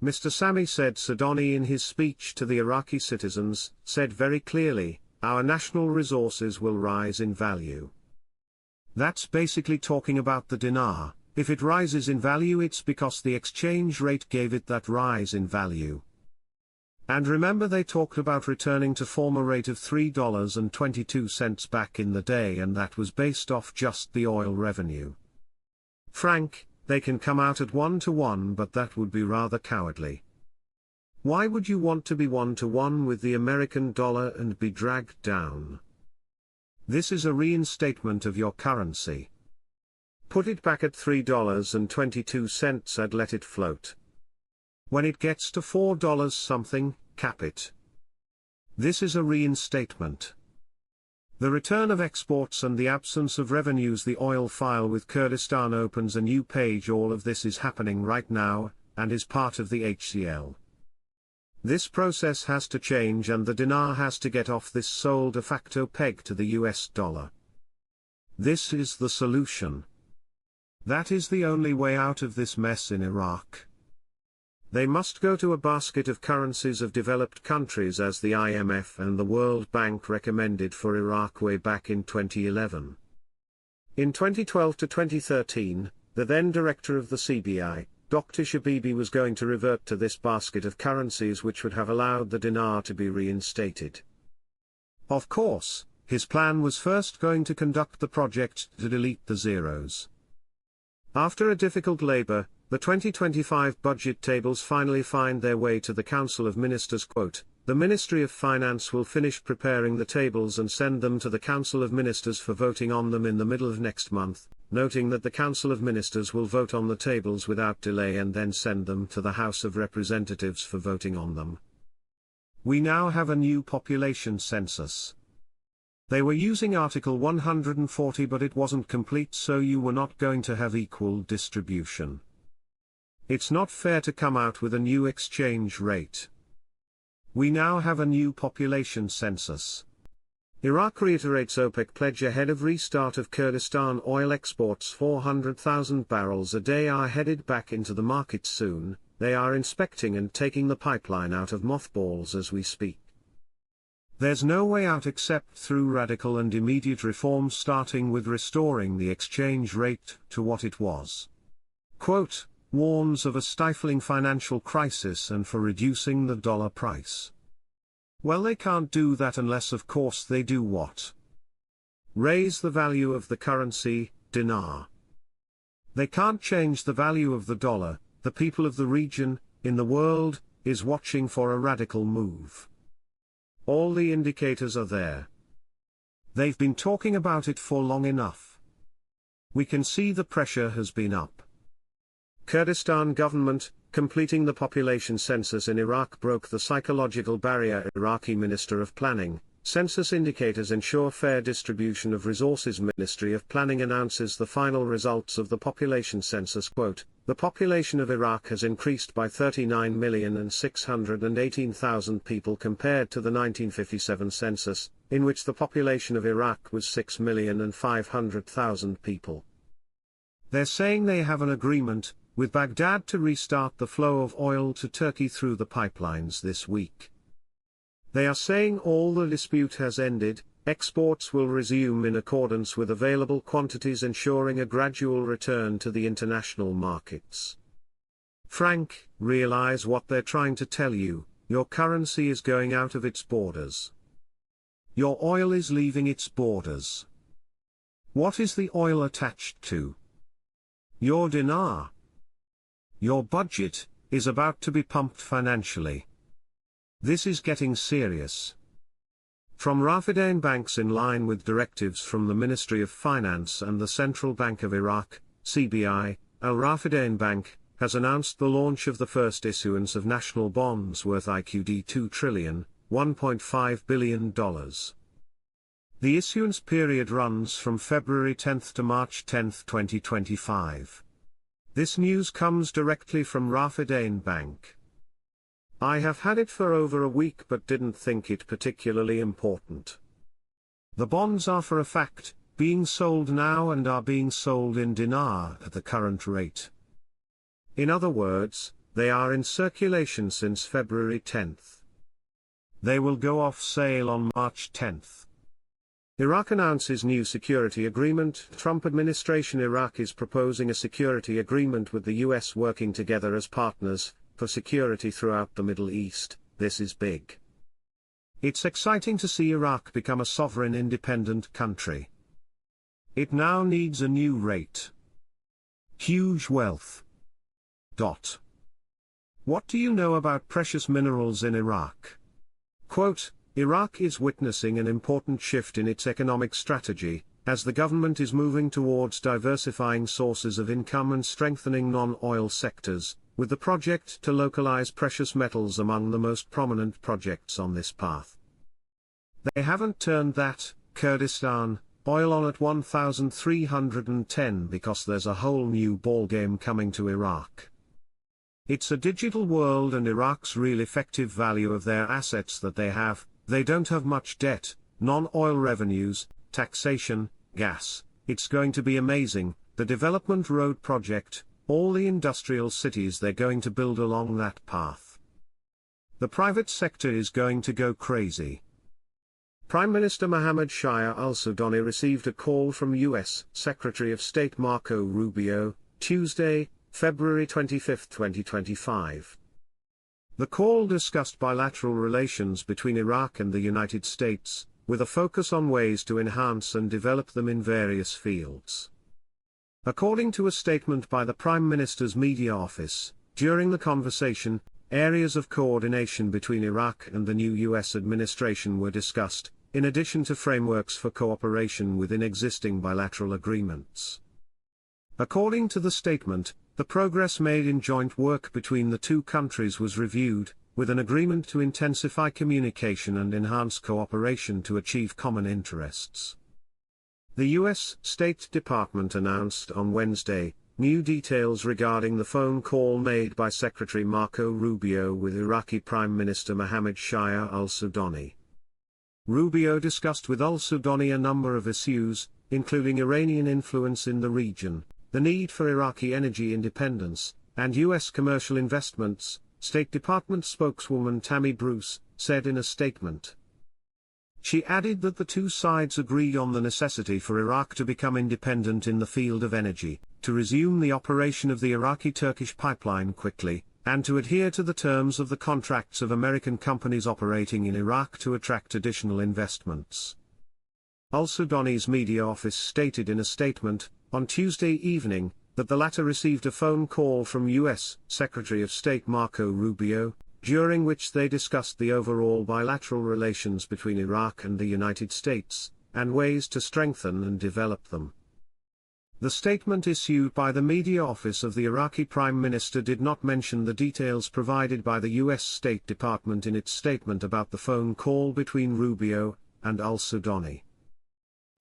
Mr. Sami said Sadoni in his speech to the Iraqi citizens, said very clearly, our national resources will rise in value. That's basically talking about the dinar. If it rises in value, it's because the exchange rate gave it that rise in value. And remember, they talked about returning to former rate of $3.22 back in the day, and that was based off just the oil revenue. Frank, they can come out at 1-to-1, but that would be rather cowardly. Why would you want to be 1-to-1 with the American dollar and be dragged down? This is a reinstatement of your currency. Put it back at $3.22 and let it float. When it gets to $4 something, cap it. This is a reinstatement. The return of exports and the absence of revenues. The oil file with Kurdistan opens a new page. All of this is happening right now, and is part of the HCL. This process has to change, and the dinar has to get off this sole de facto peg to the US dollar. This is the solution. That is the only way out of this mess in Iraq. They must go to a basket of currencies of developed countries, as the IMF and the World Bank recommended for Iraq way back in 2011. In 2012 to 2013, the then director of the CBI, Dr. Shabibi, was going to revert to this basket of currencies, which would have allowed the dinar to be reinstated. Of course, his plan was first going to conduct the project to delete the zeros. After a difficult labor, the 2025 budget tables finally find their way to the Council of Ministers. Quote, the Ministry of Finance will finish preparing the tables and send them to the Council of Ministers for voting on them in the middle of next month, noting that the Council of Ministers will vote on the tables without delay and then send them to the House of Representatives for voting on them. We now have a new population census. They were using Article 140, but it wasn't complete, so you were not going to have equal distribution. It's not fair to come out with a new exchange rate. We now have a new population census. Iraq reiterates OPEC pledge ahead of restart of Kurdistan oil exports. 400,000 barrels a day are headed back into the market soon. They are inspecting and taking the pipeline out of mothballs as we speak. There's no way out except through radical and immediate reforms, starting with restoring the exchange rate to what it was. Quote, warns of a stifling financial crisis and for reducing the dollar price. Well, they can't do that unless, of course, they do what? Raise the value of the currency, dinar. They can't change the value of the dollar. The people of the region, in the world, is watching for a radical move. All the indicators are there. They've been talking about it for long enough. We can see the pressure has been up. Kurdistan government, completing the population census in Iraq broke the psychological barrier. Iraqi Minister of Planning, census indicators ensure fair distribution of resources. Ministry of Planning announces the final results of the population census. Quote, the population of Iraq has increased by 39,618,000 people compared to the 1957 census, in which the population of Iraq was 6,500,000 people. They're saying they have an agreement with Baghdad to restart the flow of oil to Turkey through the pipelines this week. They are saying all the dispute has ended, exports will resume in accordance with available quantities, ensuring a gradual return to the international markets. Frank, realize what they're trying to tell you: your currency is going out of its borders. Your oil is leaving its borders. What is the oil attached to? Your dinar. Your budget is about to be pumped financially. This is getting serious. From Rafidane banks, in line with directives from the Ministry of Finance and the Central Bank of Iraq, CBI, Al Rafidane Bank has announced the launch of the first issuance of national bonds worth IQD $2 trillion, $1.5 billion. The issuance period runs from February 10 to March 10, 2025. This news comes directly from Rafidane Bank. I have had it for over a week but didn't think it particularly important. The bonds are for a fact being sold now and are being sold in dinar at the current rate. In other words, They are in circulation since February 10. They will go off sale on March 10. Iraq announces new security agreement. Trump administration. Iraq is proposing a security agreement with the US, working together as partners for security throughout the Middle East. This is big. It's exciting to see Iraq become a sovereign, independent country. It now needs a new rate. Huge wealth. What do you know about precious minerals in Iraq? Quote, Iraq is witnessing an important shift in its economic strategy, as the government is moving towards diversifying sources of income and strengthening non-oil sectors, with the project to localize precious metals among the most prominent projects on this path. They haven't turned that, Kurdistan, oil on at 1,310 because there's a whole new ballgame coming to Iraq. It's a digital world, and Iraq's real effective value of their assets that they don't have much debt, non-oil revenues, taxation, gas. It's going to be amazing, the development road project, all the industrial cities they're going to build along that path. The private sector is going to go crazy. Prime Minister Mohammed Shia al-Sudani received a call from U.S. Secretary of State Marco Rubio, Tuesday, February 25, 2025. The call discussed bilateral relations between Iraq and the United States, with a focus on ways to enhance and develop them in various fields. According to a statement by the Prime Minister's media office, during the conversation, areas of coordination between Iraq and the new U.S. administration were discussed, in addition to frameworks for cooperation within existing bilateral agreements. According to the statement, the progress made in joint work between the two countries was reviewed, with an agreement to intensify communication and enhance cooperation to achieve common interests. The U.S. State Department announced on Wednesday new details regarding the phone call made by Secretary Marco Rubio with Iraqi Prime Minister Mohammed Shia al-Sudani. Rubio discussed with al-Sudani a number of issues, including Iranian influence in the region, the need for Iraqi energy independence, and U.S. commercial investments, State Department spokeswoman Tammy Bruce said in a statement. She added that the two sides agreed on the necessity for Iraq to become independent in the field of energy, to resume the operation of the Iraqi-Turkish pipeline quickly, and to adhere to the terms of the contracts of American companies operating in Iraq to attract additional investments. Al-Sudani's media office stated in a statement, on Tuesday evening, that the latter received a phone call from U.S. Secretary of State Marco Rubio, during which they discussed the overall bilateral relations between Iraq and the United States, and ways to strengthen and develop them. The statement issued by the media office of the Iraqi Prime Minister did not mention the details provided by the U.S. State Department in its statement about the phone call between Rubio and al-Sudani.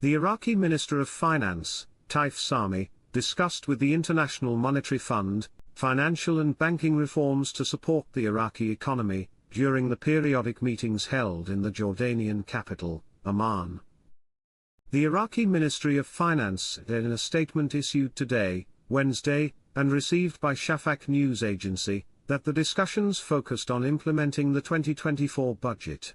The Iraqi Minister of Finance, Taif Sami, discussed with the International Monetary Fund, financial and banking reforms to support the Iraqi economy, during the periodic meetings held in the Jordanian capital, Amman. The Iraqi Ministry of Finance said in a statement issued today, Wednesday, and received by Shafaq news agency, that the discussions focused on implementing the 2024 budget.